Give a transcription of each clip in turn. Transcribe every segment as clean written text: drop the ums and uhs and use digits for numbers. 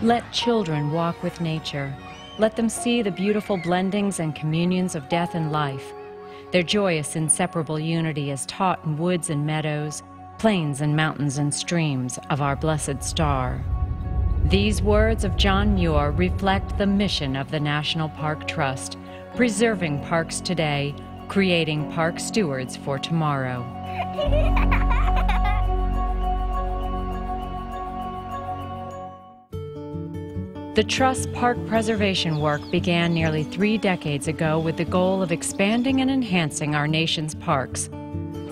Let children walk with nature. Let them see the beautiful blendings and communions of death and life. Their joyous, inseparable unity is taught in woods and meadows, plains and mountains and streams of our blessed star. These words of John Muir reflect the mission of the National Park Trust, preserving parks today, creating park stewards for tomorrow. The Trust's park preservation work began nearly 3 decades ago with the goal of expanding and enhancing our nation's parks.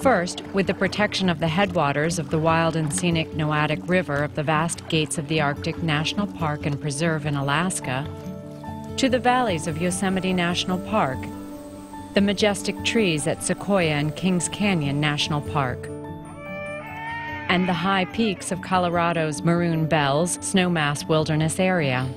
First, with the protection of the headwaters of the wild and scenic Noatak River of the vast Gates of the Arctic National Park and Preserve in Alaska, to the valleys of Yosemite National Park, the majestic trees at Sequoia and Kings Canyon National Park, and the high peaks of Colorado's Maroon Bells Snowmass Wilderness area.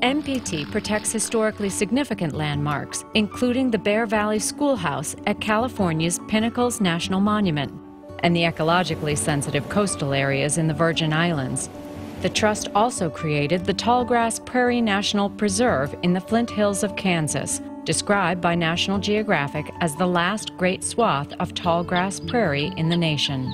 NPT protects historically significant landmarks, including the Bear Valley Schoolhouse at California's Pinnacles National Monument and the ecologically sensitive coastal areas in the Virgin Islands. The Trust also created the Tallgrass Prairie National Preserve in the Flint Hills of Kansas, described by National Geographic as the last great swath of tallgrass prairie in the nation.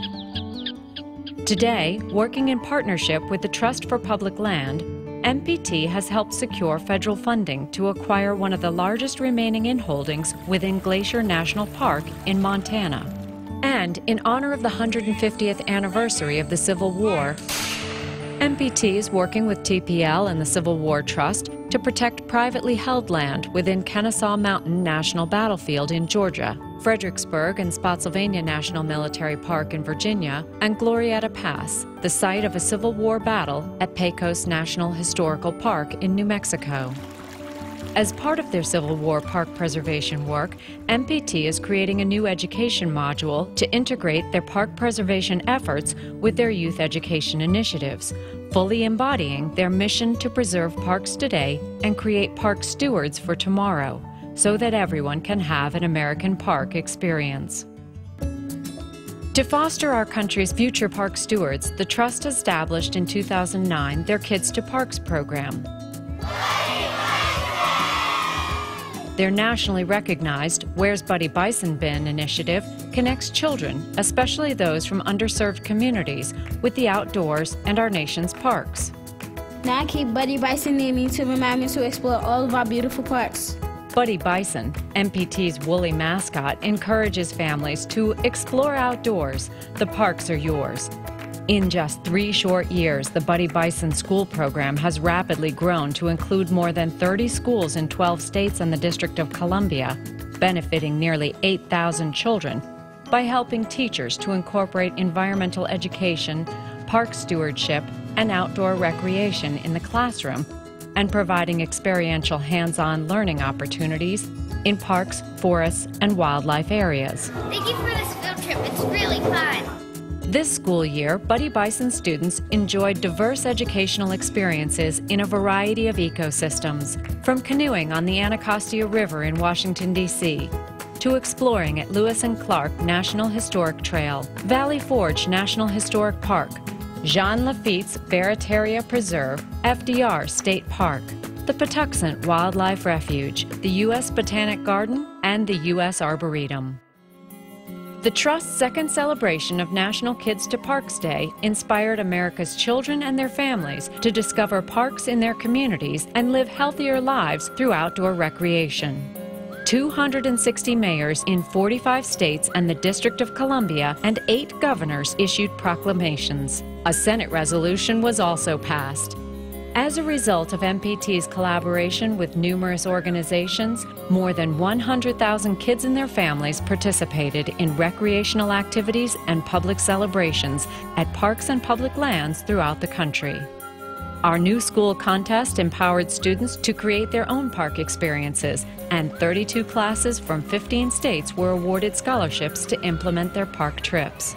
Today, working in partnership with the Trust for Public Land, NPT has helped secure federal funding to acquire one of the largest remaining inholdings within Glacier National Park in Montana. And in honor of the 150th anniversary of the Civil War, NPT is working with TPL and the Civil War Trust to protect privately held land within Kennesaw Mountain National Battlefield in Georgia, Fredericksburg and Spotsylvania National Military Park in Virginia, and Glorieta Pass, the site of a Civil War battle at Pecos National Historical Park in New Mexico. As part of their Civil War park preservation work, NPT is creating a new education module to integrate their park preservation efforts with their youth education initiatives, fully embodying their mission to preserve parks today and create park stewards for tomorrow, so that everyone can have an American park experience. To foster our country's future park stewards, the Trust established in 2009 their Kids to Parks program. Their nationally recognized Where's Buddy Bison Been initiative connects children, especially those from underserved communities, with the outdoors and our nation's parks. Now I keep Buddy Bison near me to remind me to explore all of our beautiful parks. Buddy Bison, NPT's woolly mascot, encourages families to explore outdoors. The parks are yours. In just 3 short years, the Buddy Bison School program has rapidly grown to include more than 30 schools in 12 states and the District of Columbia, benefiting nearly 8,000 children by helping teachers to incorporate environmental education, park stewardship, and outdoor recreation in the classroom, and providing experiential hands-on learning opportunities in parks, forests, and wildlife areas. Thank you for this field trip. It's really fun. This school year, Buddy Bison students enjoyed diverse educational experiences in a variety of ecosystems, from canoeing on the Anacostia River in Washington, D.C., to exploring at Lewis and Clark National Historic Trail, Valley Forge National Historic Park, Jean Lafitte's Barataria Preserve, FDR State Park, the Patuxent Wildlife Refuge, the U.S. Botanic Garden, and the U.S. Arboretum. The Trust's second celebration of National Kids to Parks Day inspired America's children and their families to discover parks in their communities and live healthier lives through outdoor recreation. 260 mayors in 45 states and the District of Columbia and 8 governors issued proclamations. A Senate resolution was also passed. As a result of NPT's collaboration with numerous organizations, more than 100,000 kids and their families participated in recreational activities and public celebrations at parks and public lands throughout the country. Our new school contest empowered students to create their own park experiences, and 32 classes from 15 states were awarded scholarships to implement their park trips.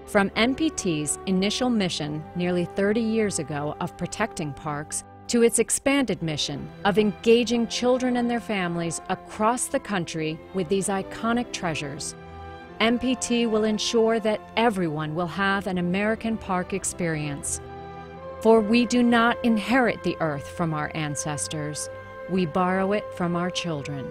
From NPT's initial mission nearly 30 years ago of protecting parks to its expanded mission of engaging children and their families across the country with these iconic treasures, MPT will ensure that everyone will have an American Park experience. For we do not inherit the earth from our ancestors, we borrow it from our children.